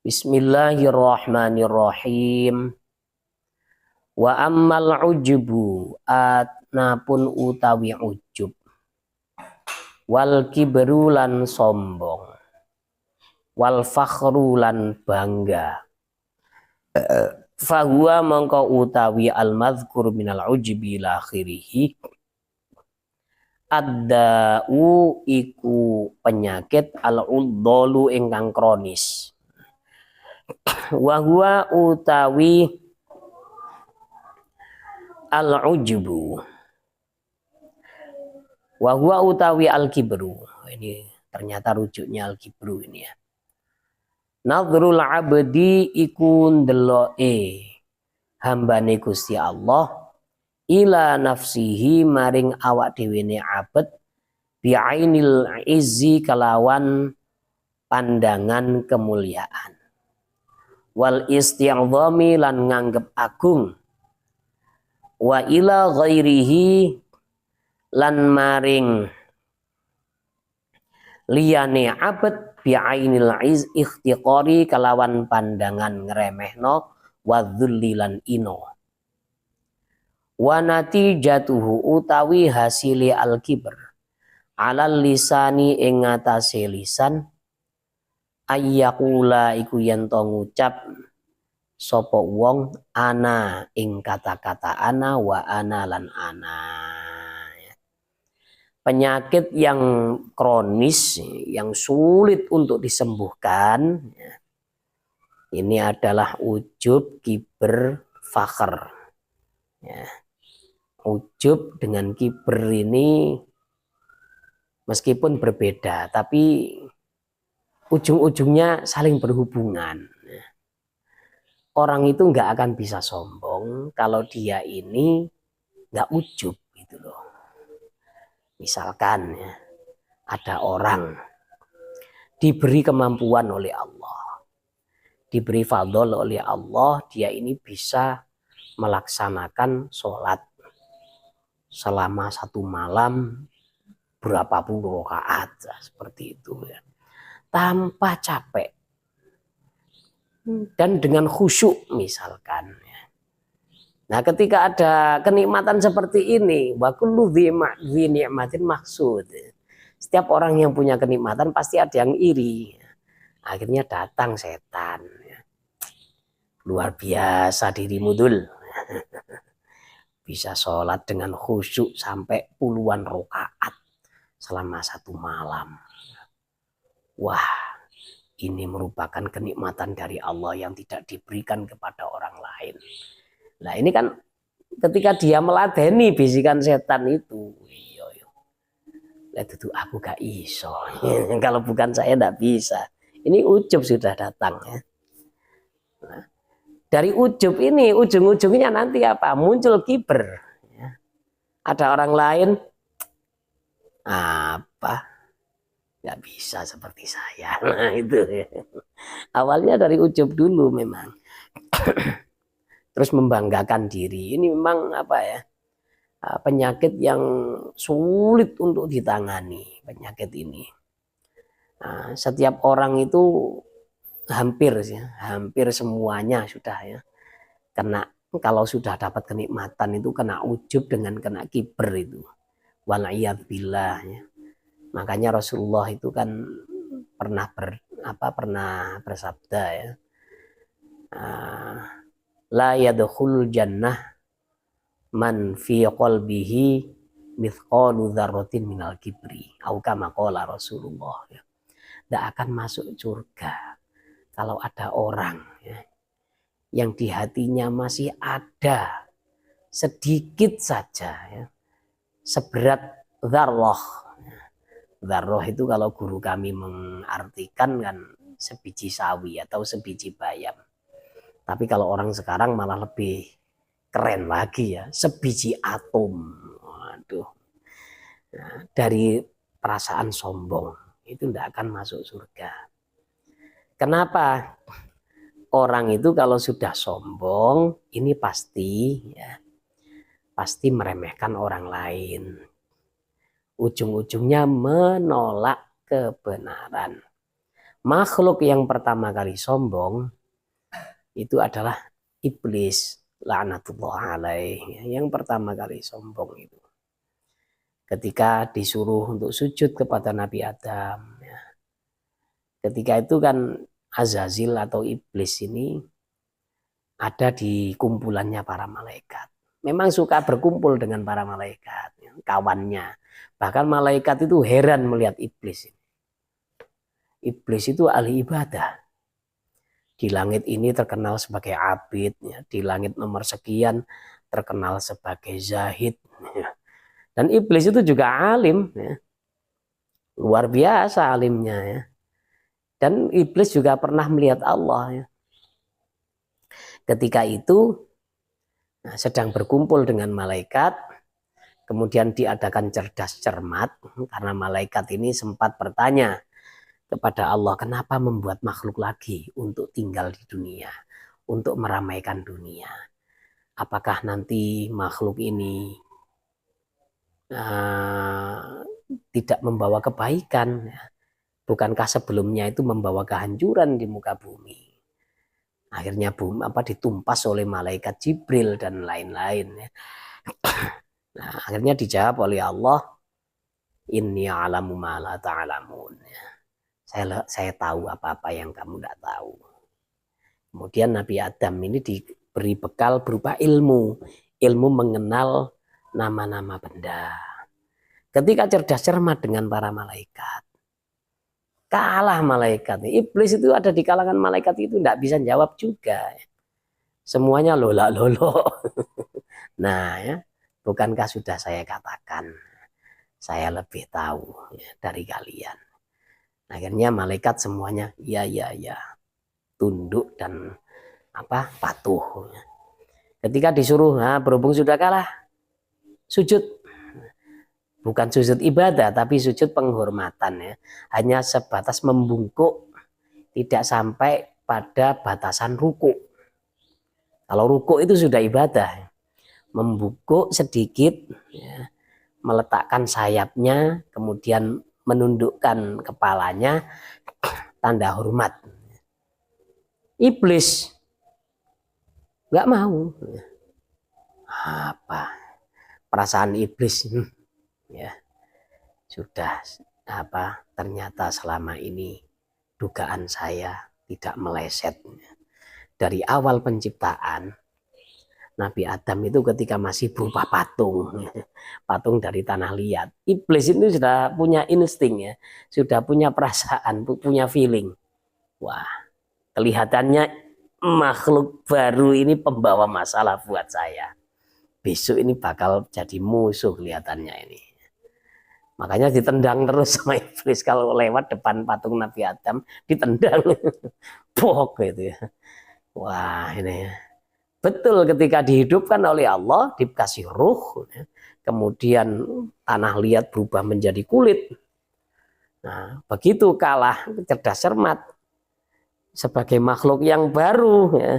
Bismillahirrahmanirrahim. Wa ammal ujubu adnapun utawi ujub wal kibru lan sombong wal fakhru lan bangga fahuwa mongko utawi al madhkur minal ujubi ila akhirih adda'u iku penyakit al uddalu ingkang kronis wa huwa utawi al ujubu wa huwa utawi al kibru. Ini ternyata rujuknya al kibru ini ya. Nadhrul abdi iku ndeloke hambane Gusti Allah ila nafsihi maring awak dhewe ne abad bi'ainil izzi kalawan pandangan kemuliaan wal isti'dhami lan nganggep agung wa ila ghairihi lan maring liyane abad bi'ainil iz ikhtiqari kalawan pandangan ngremehno wa dzulli lan ino wa natijatuhu utawi hasile al kibr alal lisani ing ngatasé lisan ayyakula iku yen to ngucap sapa wong ana ing kata-kata ana wa ana lan ana. Penyakit yang kronis yang sulit untuk disembuhkan ini adalah ujub, kibr, fakhr ya. Ujub dengan kibr ini meskipun berbeda tapi ujung-ujungnya saling berhubungan. Orang itu nggak akan bisa sombong kalau dia ini nggak ujub gitu loh. Misalkan ya, ada orang diberi kemampuan oleh Allah, diberi fadl oleh Allah, dia ini bisa melaksanakan sholat selama satu malam berapa puluh rakaat seperti itu ya, tanpa capek dan dengan khusyuk misalkan ya. Nah ketika ada kenikmatan seperti ini wa kullu dzi ni'matin maksud, setiap orang yang punya kenikmatan pasti ada yang iri, akhirnya datang setan ya. Luar biasa dirimu Dul, bisa sholat dengan khusyuk sampai puluhan rakaat selama satu malam. Wah, ini merupakan kenikmatan dari Allah yang tidak diberikan kepada orang lain. Nah ini kan ketika dia meladeni bisikan setan itu, itu aku gak iso. Kalau bukan saya tidak bisa. Ini ujub sudah datang ya. Nah, dari ujub ini ujung-ujungnya nanti apa? Muncul kibr. Ya. Ada orang lain apa? Nggak bisa seperti saya. Nah itu ya. Awalnya dari ujub dulu memang. Terus membanggakan diri. Ini memang apa ya? Penyakit yang sulit untuk ditangani, penyakit ini. Nah, setiap orang itu hampir semuanya sudah ya. Karena kalau sudah dapat kenikmatan itu kena ujub dengan kena kibr itu. Wala'iyadbillah ya. Makanya Rasulullah itu kan pernah bersabda ya. La yadkhulul jannah man fi qalbihi mithqalu dzarratin minal kibri. Au kama qala Rasulullah ya. Tidak akan masuk surga kalau ada orang ya, yang di hatinya masih ada sedikit saja ya, seberat dzarrah. Dzarrah itu kalau guru kami mengartikan kan sebiji sawi atau sebiji bayam. Tapi kalau orang sekarang malah lebih keren lagi ya, sebiji atom. Waduh. Nah, dari perasaan sombong itu tidak akan masuk surga. Kenapa? Orang itu kalau sudah sombong ini pasti meremehkan orang lain. Ujung-ujungnya menolak kebenaran. Makhluk yang pertama kali sombong itu adalah iblis, laknatullah alaih. Yang pertama kali sombong itu ketika disuruh untuk sujud kepada Nabi Adam. Ketika itu kan Azazil atau iblis ini ada di kumpulannya para malaikat. Memang suka berkumpul dengan para malaikat, kawannya. Bahkan malaikat itu heran melihat iblis. Iblis itu ahli ibadah. Di langit ini terkenal sebagai abid, ya. Di langit nomor sekian terkenal sebagai zahid. Ya. Dan iblis itu juga alim, ya. Luar biasa alimnya. Ya. Dan iblis juga pernah melihat Allah. Ya. Ketika itu sedang berkumpul dengan malaikat, kemudian diadakan cerdas cermat, karena malaikat ini sempat bertanya kepada Allah, kenapa membuat makhluk lagi untuk tinggal di dunia, untuk meramaikan dunia. Apakah nanti makhluk ini tidak membawa kebaikan? Bukankah sebelumnya itu membawa kehancuran di muka bumi? Akhirnya ditumpas oleh malaikat Jibril dan lain-lain. Nah, akhirnya dijawab oleh Allah, inni a'lamu ma la ta'lamun. Saya tahu apa-apa yang kamu tidak tahu. Kemudian Nabi Adam ini diberi bekal berupa ilmu mengenal nama-nama benda. Ketika cerdas cermat dengan para malaikat, kalah malaikat. Iblis itu ada di kalangan malaikat itu tidak bisa jawab juga. Semuanya lolo. Nah, ya, bukankah sudah saya katakan, saya lebih tahu ya, dari kalian. Akhirnya malaikat semuanya ya, tunduk dan patuh. Ketika disuruh, berhubung sudah kalah, sujud. Bukan sujud ibadah, tapi sujud penghormatan. Ya. Hanya sebatas membungkuk, tidak sampai pada batasan ruku. Kalau ruku itu sudah ibadah. Membungkuk sedikit, ya, meletakkan sayapnya, kemudian menundukkan kepalanya, tanda hormat. Iblis nggak mau. Apa perasaan iblis? Ya sudah, ternyata selama ini dugaan saya tidak meleset. Dari awal penciptaan Nabi Adam itu ketika masih berupa patung dari tanah liat, iblis itu sudah punya insting, ya, sudah punya perasaan, punya feeling. Wah, kelihatannya makhluk baru ini pembawa masalah buat saya. Besok ini bakal jadi musuh kelihatannya ini. Makanya ditendang terus sama iblis kalau lewat depan patung Nabi Adam, ditendang. Pok gitu ya. Wah, ini ya. Betul, ketika dihidupkan oleh Allah, dikasih ruh, kemudian tanah liat berubah menjadi kulit. Nah, begitu kalah cerdas cermat sebagai makhluk yang baru, ya.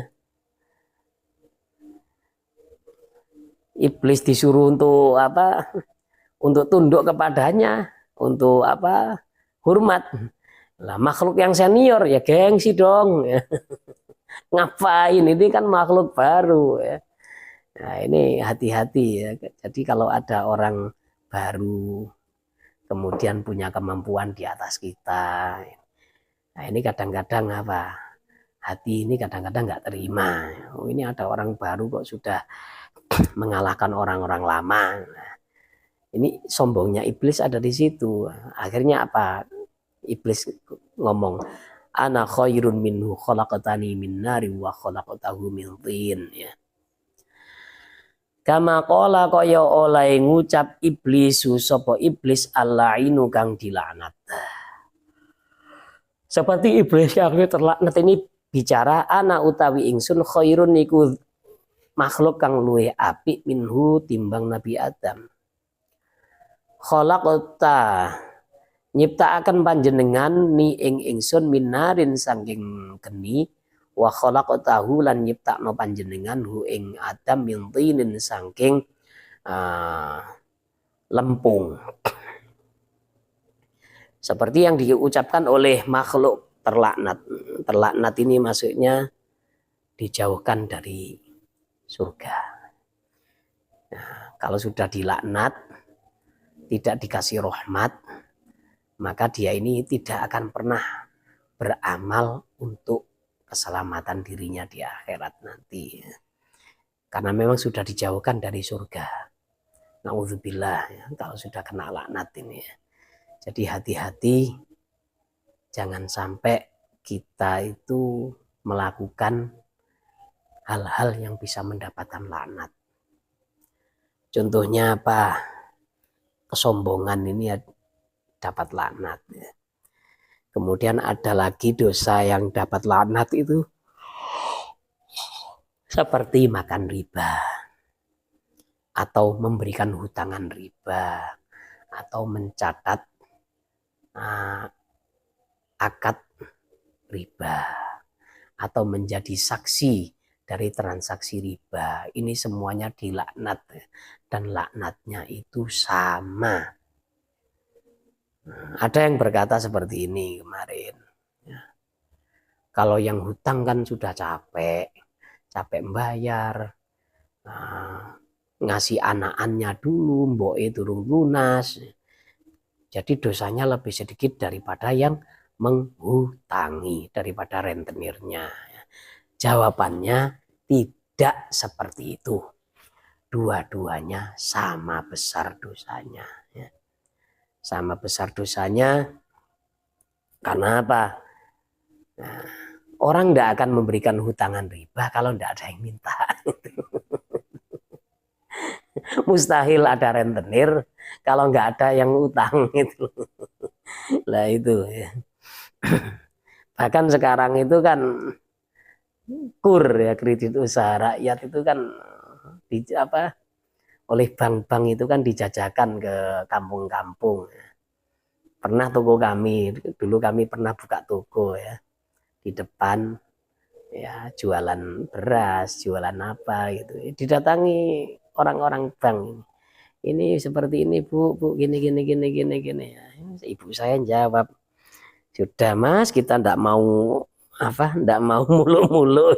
Iblis disuruh untuk untuk tunduk kepadanya, untuk hormat. Lah makhluk yang senior ya gengsi dong. Ngapain, ini kan makhluk baru, ya. Nah, ini hati-hati, ya. Jadi kalau ada orang baru kemudian punya kemampuan di atas kita, nah ini kadang-kadang hati ini kadang-kadang nggak terima. Oh, ini ada orang baru kok sudah mengalahkan orang-orang lama. Nah, ini sombongnya iblis ada di situ. Akhirnya iblis ngomong, ana khairun minhu khalaqtani min nari wa khalaqtahu min tin, ya. Kama qala kaya oleh ngucap iblisu sapa iblis allainu kang dilaknat. Seperti iblis yang terlaknat ini bicara, ana utawi ingsun khairun niku makhluk kang luwih apik minhu timbang Nabi Adam. Khalaqta nyiptakaken panjenengan ni ing ingsun minarin saking geni, wa khalaqtahu lan nyiptakno panjenengan hu ing Adam min tinin saking lempung. Seperti yang diucapkan oleh makhluk terlaknat. Terlaknat ini maksudnya dijauhkan dari surga. Nah, kalau sudah dilaknat, tidak dikasih rahmat, maka dia ini tidak akan pernah beramal untuk keselamatan dirinya di akhirat nanti. Karena memang sudah dijauhkan dari surga. Nauzubillah, ya, kalau sudah kena laknat ini. Ya. Jadi hati-hati, jangan sampai kita itu melakukan hal-hal yang bisa mendapatkan laknat. Contohnya apa? Kesombongan ini dapat laknat. Ya. Kemudian ada lagi dosa yang dapat laknat itu seperti makan riba, atau memberikan hutangan riba, atau mencatat akad riba, atau menjadi saksi dari transaksi riba. Ini semuanya dilaknat, dan laknatnya itu sama. Ada yang berkata seperti ini kemarin. Kalau yang hutang kan sudah capek membayar, ngasih anak-annya dulu, mboke durung lunas. Jadi dosanya lebih sedikit daripada yang menghutangi, daripada rentenirnya. Jawabannya tidak seperti itu. Dua-duanya sama besar dosanya. Sama besar dosanya karena apa? Nah, orang tidak akan memberikan hutangan riba kalau tidak ada yang minta. Mustahil ada rentenir kalau nggak ada yang utang itu. Lah itu ya. Bahkan sekarang itu kan KUR ya, kredit usaha rakyat itu kan oleh bank-bank itu kan dijajakan ke kampung-kampung. Pernah toko kami, dulu kami pernah buka toko ya di depan, ya jualan beras, jualan apa gitu. Didatangi orang-orang bank. Ini seperti ini bu, gini. Ya. Ibu saya jawab, sudah mas, kita ndak mau muluk-muluk.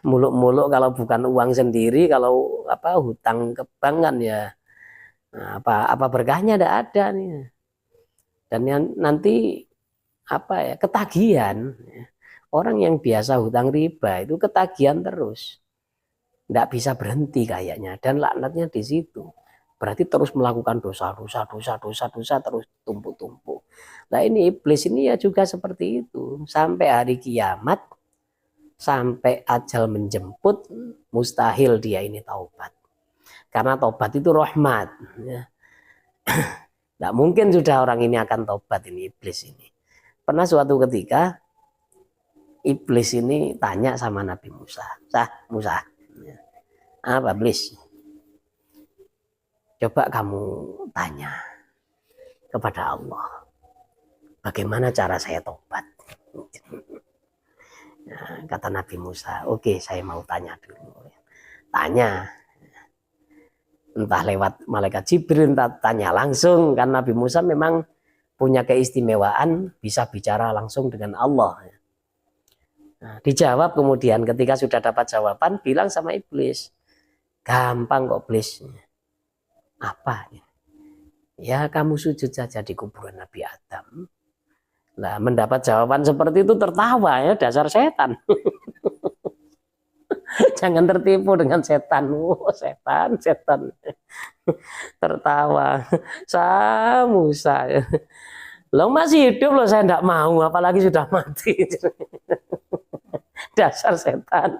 Muluk-muluk kalau bukan uang sendiri, kalau hutang ke bank kan ya apa berkahnya ndak ada nih. Dan nanti ketagihan. Orang yang biasa hutang riba itu ketagihan terus. Nggak bisa berhenti kayaknya, dan laknatnya di situ. Berarti terus melakukan dosa terus tumpuk-tumpuk. Nah ini iblis ini ya juga seperti itu. Sampai hari kiamat, sampai ajal menjemput, mustahil dia ini taubat. Karena taubat itu rahmat. Nggak mungkin sudah orang ini akan taubat, ini iblis ini. Pernah suatu ketika iblis ini tanya sama Nabi Musa, Musa, apa iblis? Coba kamu tanya kepada Allah, bagaimana cara saya tobat? Nah, kata Nabi Musa, oke, saya mau tanya dulu. Tanya, entah lewat malaikat Jibril, entah tanya langsung, kan Nabi Musa memang punya keistimewaan bisa bicara langsung dengan Allah. Nah, dijawab kemudian ketika sudah dapat jawaban, bilang sama iblis, gampang kok iblis. Apa? Ya kamu sujud saja di kuburan Nabi Adam. Nah, mendapat jawaban seperti itu tertawa ya, dasar setan. Jangan tertipu dengan setan. Setan. Tertawa. Musa. Lo masih hidup loh, saya enggak mau, apalagi sudah mati. Dasar setan.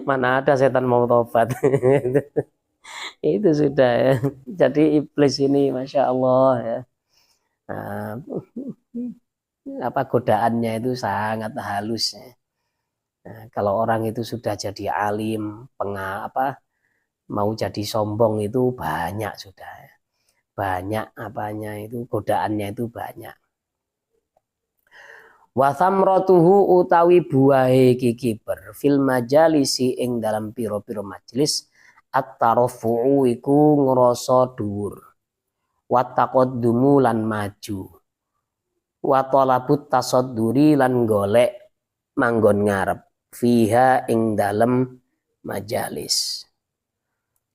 Mana ada setan mau tobat. Itu sudah ya. Jadi iblis ini Masya Allah ya. Godaannya itu sangat halus ya. Nah, kalau orang itu sudah jadi alim, mau jadi sombong itu banyak sudah. Banyak godaannya itu banyak. Wa thamratuhu utawi buahe kikiber fil majalisi ing dalam piro-piro majelis at-tarafu'u iku ngrasa dhuwur. Wa taqaddumu lan maju. wa talabut tasadduri lan golek manggon ngarep fiha ing dalem majalis.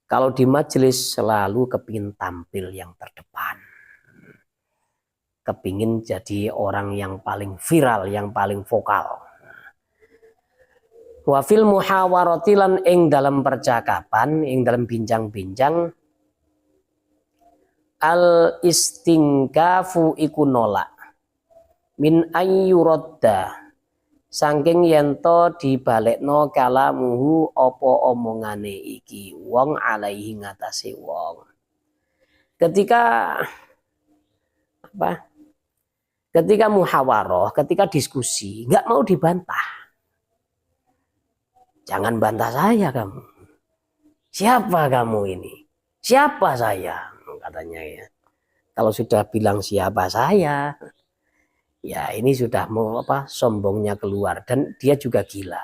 Kalau di majelis selalu kepingin tampil yang terdepan, kepingin jadi orang yang paling viral, yang paling vokal. Wa fil muhawarati lan ing dalam percakapan, ing dalam bincang-bincang, al istingkafu iku nolak min ayyuradda saking yento dibalekno kalamuhu apa omongane iki wong alaihi ngatasé wong. Ketika apa? Ketika muhawarah, ketika diskusi, nggak mau dibantah. Jangan bantah saya kamu. Siapa kamu ini? Siapa saya? Katanya ya. Kalau sudah bilang siapa saya, ya ini sudah mau apa? Sombongnya keluar dan dia juga gila.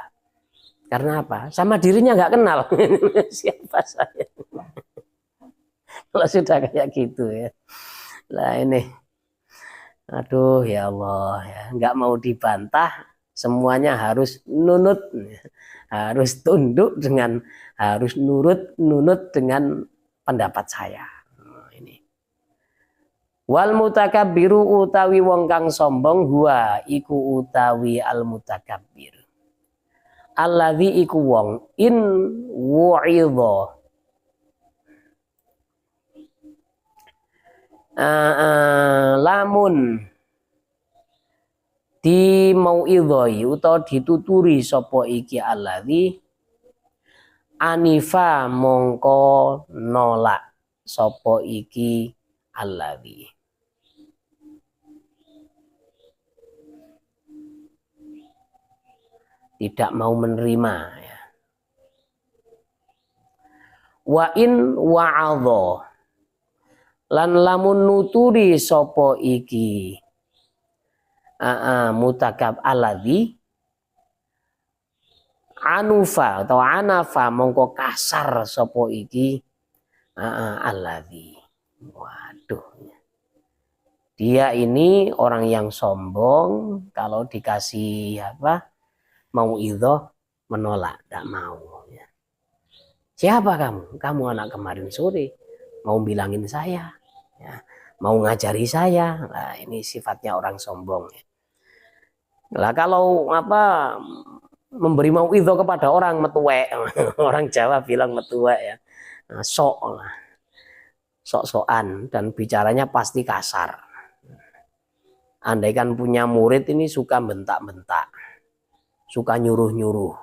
Karena apa? Sama dirinya nggak kenal. Siapa saya? Kalau sudah kayak gitu ya. Lah ini, aduh ya Allah ya, nggak mau dibantah, semuanya harus nunut, harus tunduk dengan, harus nunut dengan pendapat saya. Ini. Wal mutakabbiru utawi wong kang sombong huwa iku utawi al mutakabbir. Alladzi iku wong in wu'idha lamun di mau'idhai utawa dituturi sapa iki alladzi anifa mongko nolak sapa iki alladzi tidak mau menerima ya. Wa in wa'adha lan lamun nuturi sapa iki mutakab alladzi anufa atau anafa mongko kasar sapa iki alladzi. Waduh. Dia ini orang yang sombong, kalau dikasih apa? Mau idho menolak, tidak mau. Siapa kamu? Kamu anak kemarin sore mau bilangin saya, ya, mau ngajari saya. Nah, ini sifatnya orang sombong. Lah kalau apa memberi mau idho kepada orang metuwek, orang Jawa bilang metuwek ya, nah, sok-sokan dan bicaranya pasti kasar. Andaikan punya murid ini suka bentak-bentak, suka nyuruh-nyuruh.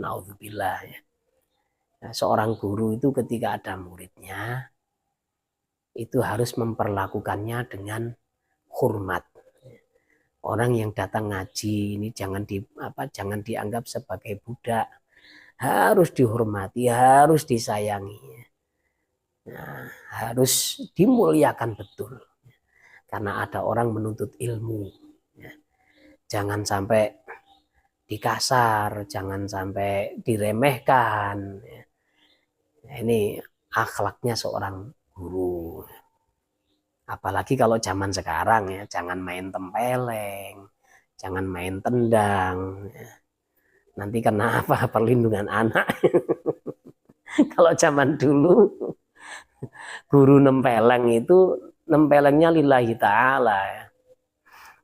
Naudzubillah ya. Nah, seorang guru itu ketika ada muridnya itu harus memperlakukannya dengan hormat. Orang yang datang ngaji ini jangan dianggap sebagai budak, harus dihormati, harus disayangi. Nah, harus dimuliakan betul. Karena ada orang menuntut ilmu. Jangan sampai dikasar, jangan sampai diremehkan. Ini akhlaknya seorang guru. Apalagi kalau zaman sekarang ya, jangan main tempeleng, jangan main tendang. Nanti kenapa perlindungan anak? Kalau zaman dulu guru nempeleng itu nempelengnya lillahi ta'ala ya.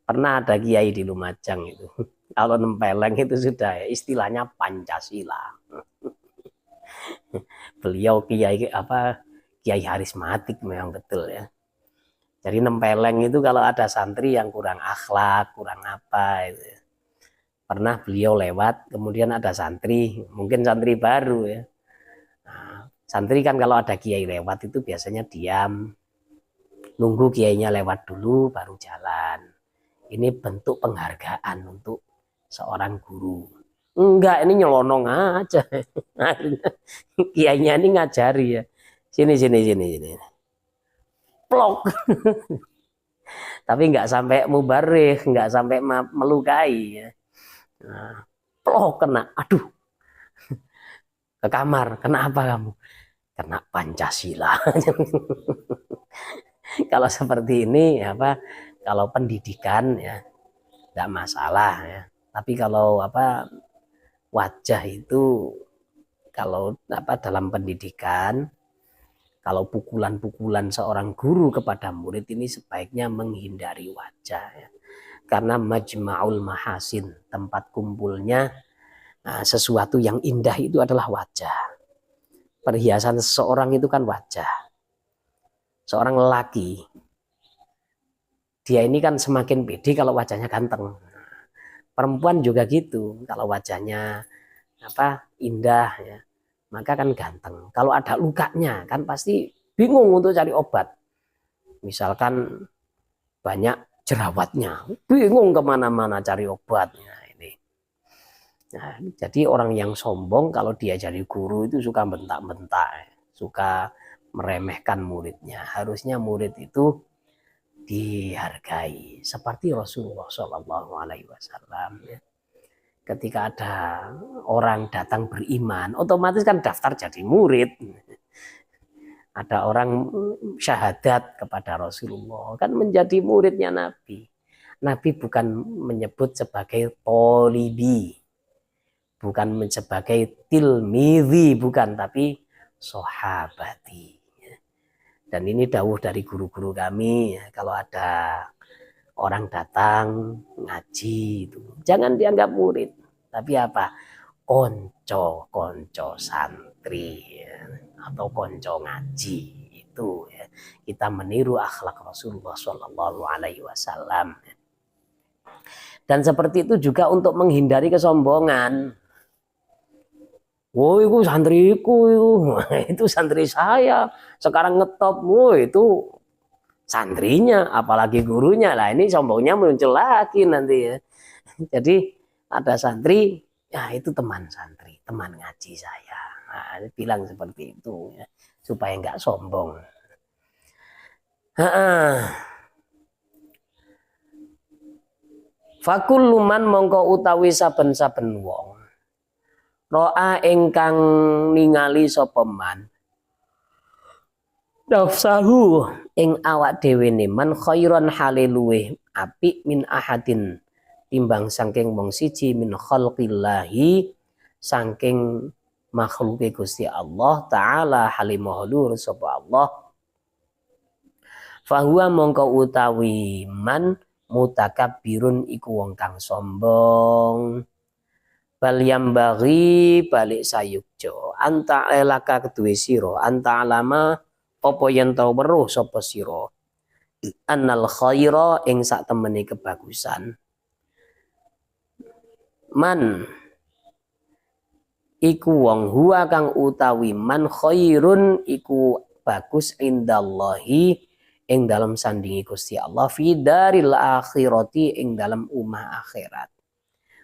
Pernah ada kiai di Lumajang itu. Kalau nempeleng itu sudah ya, istilahnya Pancasila. Beliau kiai harismatik memang betul ya. Jadi nempeleng itu kalau ada santri yang kurang akhlak, kurang apa itu. Pernah beliau lewat, kemudian ada santri, mungkin santri baru ya. Nah, santri kan kalau ada kiai lewat itu biasanya diam, nunggu kiainya lewat dulu baru jalan. Ini bentuk penghargaan untuk seorang guru. Enggak, ini nyelonong aja. Kiainya ini ngajari ya. Sini. Plok. Tapi enggak sampai mubarih, enggak sampai melukai ya. Nah, plok kena. Aduh. Ke kamar. Kenapa kamu? Kena Pancasila. Kalau seperti ini apa? Kalau pendidikan ya tidak masalah ya. Tapi kalau wajah itu kalau dalam pendidikan, kalau pukulan-pukulan seorang guru kepada murid ini sebaiknya menghindari wajah ya. Karena majma'ul mahasin, tempat kumpulnya sesuatu yang indah itu adalah wajah. Perhiasan seseorang itu kan wajah. Seorang lelaki, dia ini kan semakin pede kalau wajahnya ganteng. Perempuan juga gitu, kalau wajahnya indah ya, maka kan ganteng. Kalau ada lukanya kan pasti bingung untuk cari obat. Misalkan banyak jerawatnya, bingung kemana-mana cari obatnya ini. Nah, jadi orang yang sombong kalau dia jadi guru itu suka bentak-bentak, suka meremehkan muridnya. Harusnya murid itu dihargai seperti Rasulullah SAW. Ketika ada orang datang beriman, otomatis kan daftar jadi murid. Ada orang syahadat kepada Rasulullah, kan menjadi muridnya Nabi. Nabi bukan menyebut sebagai tolibi, bukan sebagai tilmidhi, bukan, tapi sahabati. Dan ini dawuh dari guru-guru kami, ya, kalau ada orang datang ngaji itu jangan dianggap murid, tapi konco santri ya, atau konco ngaji itu ya. Kita meniru akhlak Rasulullah SAW. Dan seperti itu juga untuk menghindari kesombongan. Woi, itu santriku, itu santri saya. Sekarang ngetop, woi itu santrinya, apalagi gurunya. Lah ini sombongnya muncul lagi nanti ya. Jadi ada santri, ya itu teman santri, teman ngaji saya. Nah, bilang seperti itu ya, supaya nggak sombong. Fakulluman mongko utawi saben-saben wong ro'a ingkang ningali sapa man nafsahu ing awak dhewe ne man khairan hale luweh apik min ahadin timbang saking wong siji min khalqillahi saking makhluke Gusti Allah taala halimahulur sapa Allah fahuwa mongko utawi man mutakabbirun iku wong kang sombong bal yambaghi balik sayukjo anta elaka kedue sira anta alama apa yen tau weruh sapa sira annal khaira ing sak temene kebagusan man iku wong huwa kang utawi man khairun iku bagus indallahi ing dalam sandingi Gusti Allah fi daril akhirati ing dalam umah akhirat.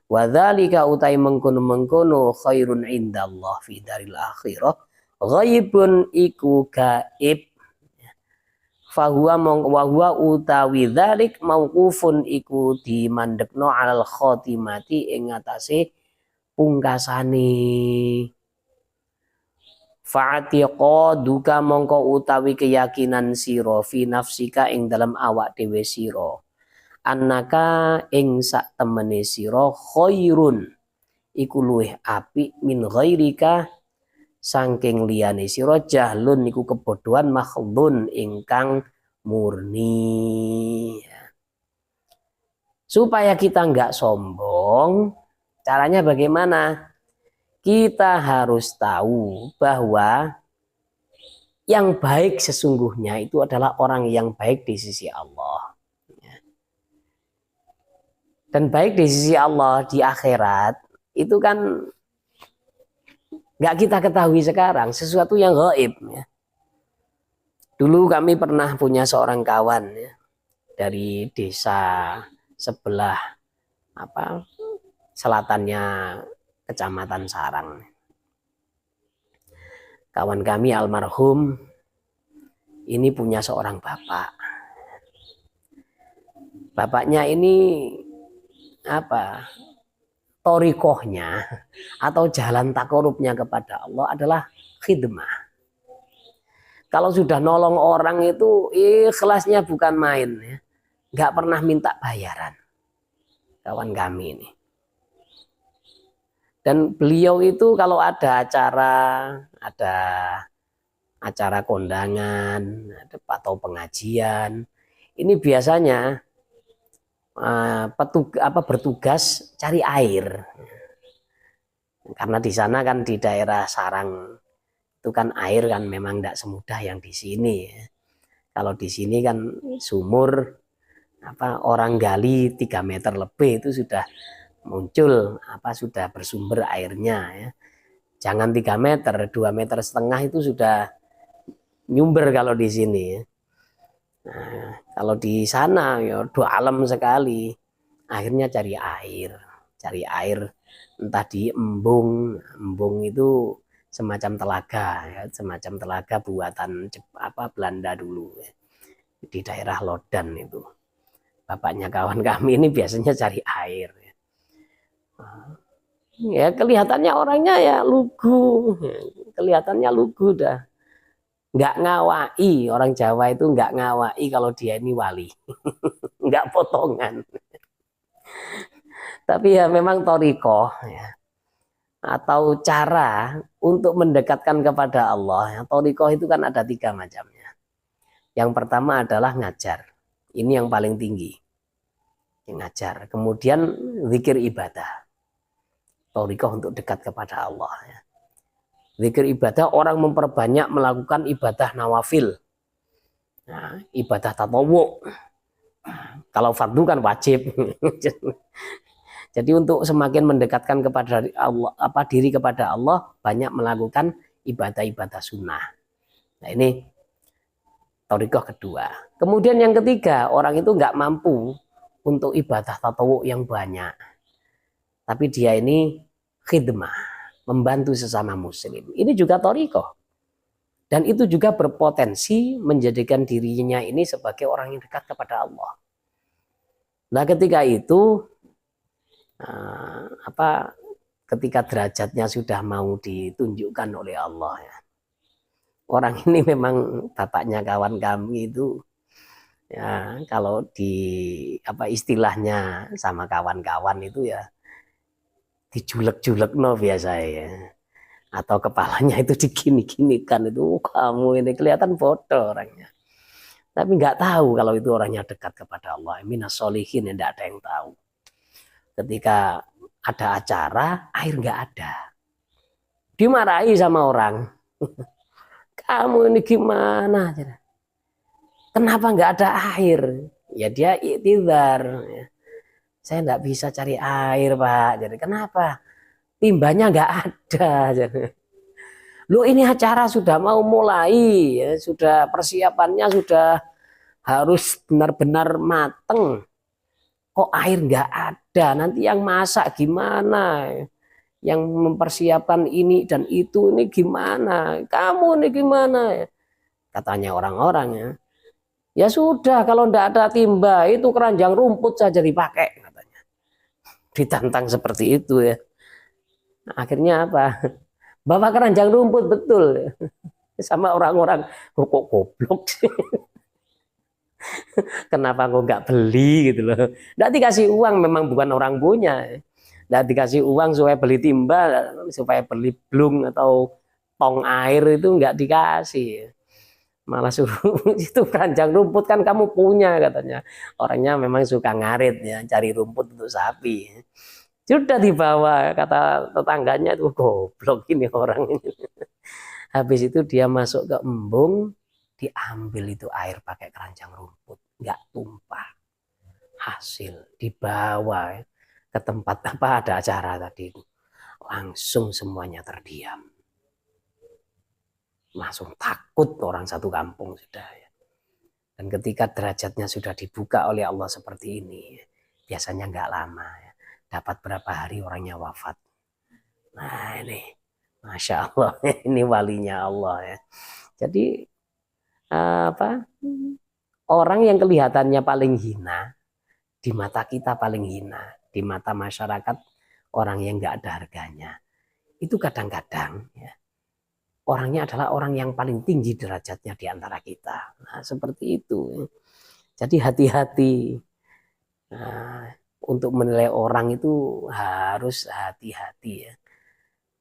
Wa dzalika utai mengkono-mengkono khairun indallah fi daril akhirah ghaibun iku gaib. Fahuwa wa huwa utawi dzalik mauqufun iku dimandekno alal khotimati ing atase pungkasane. Fa'atiqa duka mongko utawi keyakinan sira fi nafsika ing dalam awak dhewe sira annaka ing sak temene sira khairun iku luwih apik min ghairika saking liyane sira jahlun niku kebodohan makhdhun ingkang murni. Supaya kita enggak sombong, caranya bagaimana? Kita harus tahu bahwa yang baik sesungguhnya itu adalah orang yang baik di sisi Allah. Dan baik di sisi Allah di akhirat itu kan nggak kita ketahui sekarang, sesuatu yang gaib. Ya. Dulu kami pernah punya seorang kawan ya, dari desa sebelah selatannya Kecamatan Sarang. Kawan kami almarhum ini punya seorang bapak. Bapaknya ini torikohnya atau jalan takorubnya kepada Allah adalah khidmah. Kalau sudah nolong orang itu ikhlasnya bukan main ya. nggak pernah minta bayaran, kawan kami ini. Dan beliau itu kalau ada acara kondangan atau pengajian, ini biasanya bertugas cari air. Karena di sana kan di daerah Sarang itu kan air kan memang tidak semudah yang di sini. Kalau di sini kan sumur orang gali 3 meter lebih itu sudah muncul sudah bersumber airnya ya. Jangan 3 meter, 2,5 meter itu sudah nyumber kalau di sini. Nah, kalau di sana ya dalam sekali. Akhirnya cari air entah di embung itu semacam telaga buatan Belanda dulu ya. Di daerah Lodan itu. Bapaknya kawan kami ini biasanya cari air. Ya kelihatannya orangnya ya lugu, kelihatannya lugu dah. Nggak ngawai, orang Jawa itu nggak ngawai kalau dia ini wali. Nggak potongan. Tapi ya memang torikoh ya. Atau cara untuk mendekatkan kepada Allah. Torikoh itu kan ada 3 macamnya. Yang pertama adalah ngajar. Ini yang paling tinggi. Ngajar. Kemudian zikir ibadah. Torikoh untuk dekat kepada Allah. Ya. Zikir ibadah orang memperbanyak melakukan ibadah nawafil. Nah, ibadah tatawu. Kalau fardu kan wajib. Jadi untuk semakin mendekatkan kepada Allah, diri kepada Allah, banyak melakukan ibadah-ibadah sunnah. Nah ini thariqah kedua. Kemudian yang ketiga, orang itu nggak mampu untuk ibadah tatawu yang banyak. Tapi dia ini khidmah, membantu sesama muslim. Ini juga thariqah. Dan itu juga berpotensi menjadikan dirinya ini sebagai orang yang dekat kepada Allah. Nah ketika itu, ketika derajatnya sudah mau ditunjukkan oleh Allah ya. Orang ini memang bapaknya kawan kami itu ya kalau di istilahnya sama kawan-kawan itu ya dijulek-julek no biasa ya. Atau kepalanya itu digini-ginikan itu kamu ini kelihatan bodoh orangnya. Tapi nggak tahu kalau itu orangnya dekat kepada Allah. Minas solihin yang tidak ada yang tahu. Ketika ada acara, air nggak ada. Dimarahi sama orang. Kamu ini gimana? Kenapa nggak ada air? Ya dia iktidar. Saya nggak bisa cari air, Pak. Jadi kenapa? Timbanya nggak ada. Loh ini acara sudah mau mulai, ya, sudah persiapannya sudah harus benar-benar mateng. Kok air nggak ada? Nanti yang masak gimana? Yang mempersiapkan ini dan itu ini gimana? Kamu ini gimana? Katanya orang-orang ya. Ya sudah kalau nggak ada timba itu keranjang rumput saja dipakai katanya. Ditantang seperti itu ya. Akhirnya apa? Bawa keranjang rumput betul sama orang-orang kok goblok sih. Kenapa kok nggak beli gitu loh? Nggak dikasih uang memang bukan orang punya. Nggak dikasih uang supaya beli timba, supaya beli blung atau tong air itu nggak dikasih. Malah suruh itu keranjang rumput kan kamu punya katanya. Orangnya memang suka ngarit ya, cari rumput untuk sapi. Sudah dibawa kata tetangganya tuh goblok ini orang ini. Habis itu dia masuk ke embung, diambil itu air pakai keranjang rumput, nggak tumpah. Hasil dibawa ke tempat ada acara tadi itu. Langsung semuanya terdiam. Langsung takut orang satu kampung sudah ya. Dan ketika derajatnya sudah dibuka oleh Allah seperti ini, biasanya nggak lama ya. Dapat berapa hari orangnya wafat. Nah ini, Masya Allah, ini walinya Allah ya. Jadi orang yang kelihatannya paling hina, di mata kita paling hina, di mata masyarakat orang yang nggak ada harganya. Itu kadang-kadang ya, orangnya adalah orang yang paling tinggi derajatnya di antara kita. Nah seperti itu. Jadi hati-hati. Nah, untuk menilai orang itu harus hati-hati ya.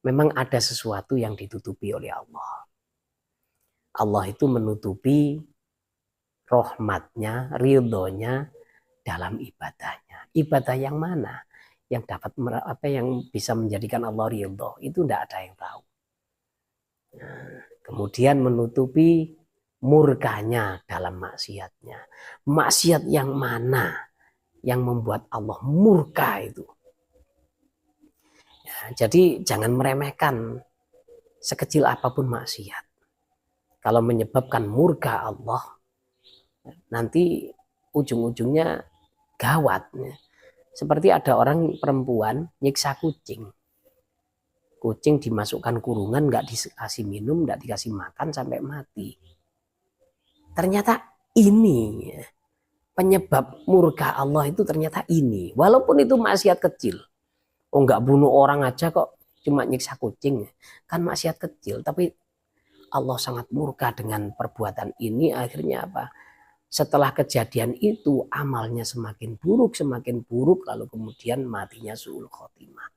Memang ada sesuatu yang ditutupi oleh Allah. Allah itu menutupi rahmatnya, ridhonya dalam ibadahnya. Ibadah yang mana yang dapat yang bisa menjadikan Allah ridho? Itu tidak ada yang tahu. Nah, kemudian menutupi murkanya dalam maksiatnya. Maksiat yang mana yang membuat Allah murka itu? Ya, jadi jangan meremehkan sekecil apapun maksiat. Kalau menyebabkan murka Allah, nanti ujung-ujungnya gawat. Seperti ada orang perempuan nyiksa kucing. Kucing dimasukkan kurungan, nggak dikasih minum, nggak dikasih makan sampai mati. Ternyata ini penyebab murka Allah itu ternyata ini. Walaupun itu maksiat kecil. Oh, nggak bunuh orang aja kok, cuma nyiksa kucing. Kan maksiat kecil, tapi Allah sangat murka dengan perbuatan ini. Akhirnya apa? Setelah kejadian itu amalnya semakin buruk, lalu kemudian matinya su'ul khotimah.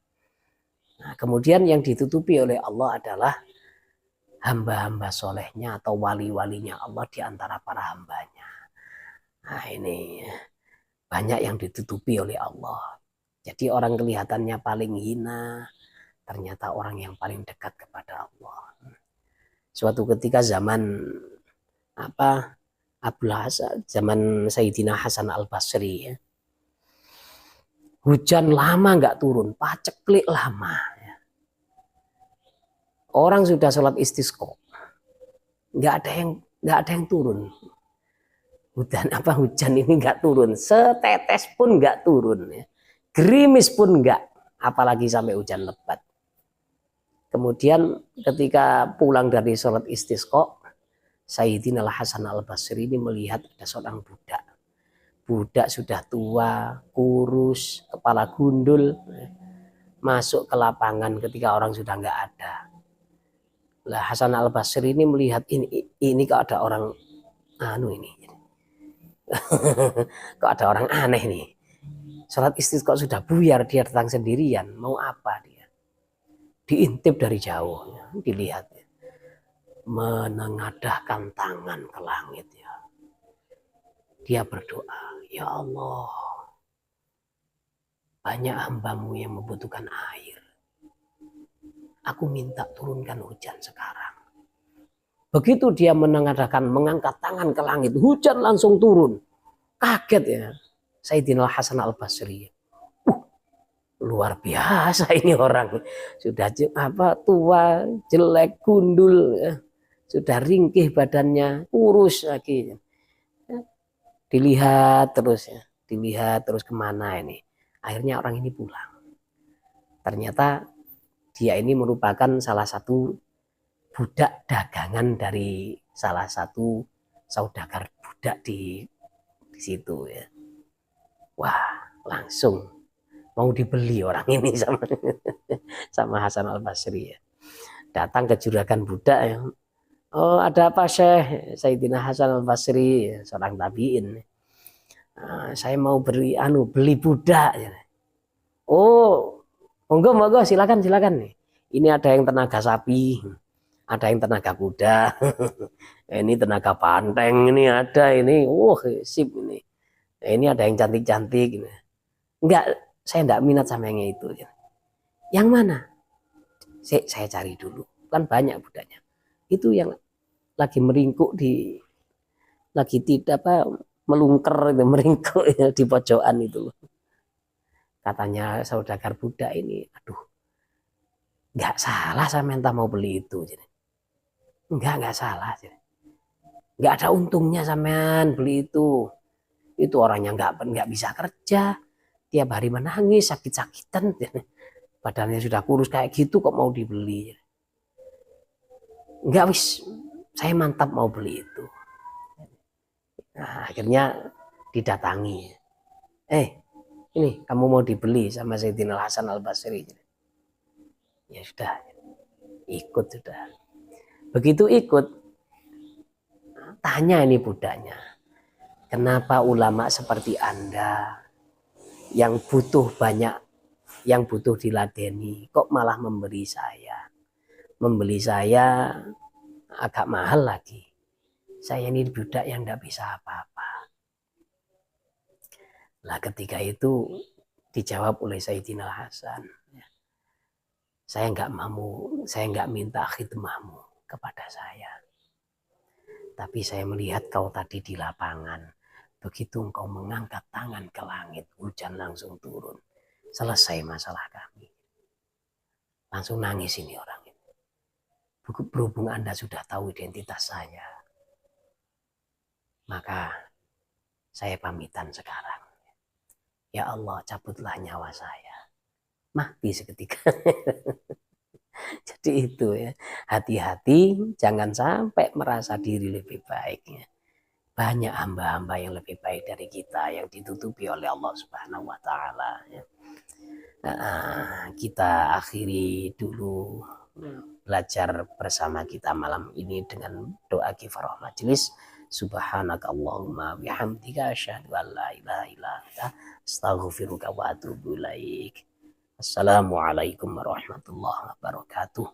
Nah, kemudian yang ditutupi oleh Allah adalah hamba-hamba solehnya atau wali-walinya Allah di antara para hambanya. Nah, ini banyak yang ditutupi oleh Allah. Jadi orang kelihatannya paling hina, ternyata orang yang paling dekat kepada Allah. Suatu ketika zaman zaman Sayyidina Hasan Al-Basri ya. Hujan lama nggak turun, paceklik lama. Orang sudah sholat istisqa, nggak ada yang turun. Hujan ini nggak turun, setetes pun nggak turun, ya. Gerimis pun nggak, apalagi sampai hujan lebat. Kemudian ketika pulang dari sholat istisqa, Sayyidina Hasan Al-Basri ini melihat ada seorang budak. Budak sudah tua, kurus, kepala gundul, masuk ke lapangan ketika orang sudah nggak ada. Lah Hasan Al-Basri ini melihat ini kok ada orang ini. Kok ada orang aneh nih. Sholat istisqa sudah buyar, dia datang sendirian. Mau apa dia? Diintip dari jauh, dilihat. Menengadahkan tangan ke langit ya. Dia berdoa, ya Allah, banyak hambamu yang membutuhkan air. Aku minta turunkan hujan sekarang. Begitu dia mengangkat tangan ke langit, hujan langsung turun. Kaget ya, Sayyidina Hasan Al-Basri. Luar biasa ini orang. Sudah tua, jelek, gundul, ya. Sudah ringkih badannya, kurus lagi. Dilihat terus kemana ini. Akhirnya orang ini pulang. Ternyata dia ini merupakan salah satu budak dagangan dari salah satu saudagar budak di situ ya. Wah, langsung mau dibeli orang ini sama Hasan Al-Basri ya. Datang ke juragan budak ya. Oh, ada apa Syekh? Sayyidina Hasan Al-Basri, seorang tabi'in. Saya mau beli budak ya. Oh, monggo silakan nih. Ini ada yang tenaga sapi, ada yang tenaga kuda, ini tenaga panteng, ini ada ini, sip ini. Ini ada yang cantik-cantik. Enggak, saya enggak minat sama yang itu. Yang mana? Saya cari dulu. Kan banyak budaknya. Itu yang lagi meringkuk lagi tidak melungker itu, meringkuk ya, di pojokan itu. Katanya saudagar budak ini, aduh, nggak salah saya minta mau beli itu. Nggak salah. Nggak ada untungnya sampean beli itu. Itu orangnya nggak bisa kerja, tiap hari menangis, sakit-sakitan, badannya sudah kurus kayak gitu kok mau dibeli. Nggak saya mantap mau beli itu. Nah, akhirnya didatangi. Ini kamu mau dibeli sama Sayyidina Hasan Al-Basri. Ya sudah, ikut sudah. Begitu ikut, tanya ini budaknya. Kenapa ulama seperti Anda yang butuh banyak, yang butuh diladeni, kok malah membeli saya? Membeli saya agak mahal lagi. Saya ini budak yang tidak bisa apa-apa. Lah ketika itu dijawab oleh Sayyidina Hasan, saya nggak minta khidmahmu kepada saya. Tapi saya melihat kau tadi di lapangan. Begitu engkau mengangkat tangan ke langit, hujan langsung turun. Selesai masalah kami. Langsung nangis ini orang ini. Berhubung Anda sudah tahu identitas saya, maka saya pamitan sekarang. Ya Allah, cabutlah nyawa saya. Mati seketika. Jadi itu ya, hati-hati jangan sampai merasa diri lebih baik ya. Banyak hamba-hamba yang lebih baik dari kita yang ditutupi oleh Allah Subhanahu wa taala ya. Kita akhiri dulu belajar bersama kita malam ini dengan doa kifarah majelis. Subhanakallahumma bihamdika asyhadu an la ilaha illa anta astaghfiruka wa atubu ilaik. Assalamualaikum warahmatullahi wabarakatuh.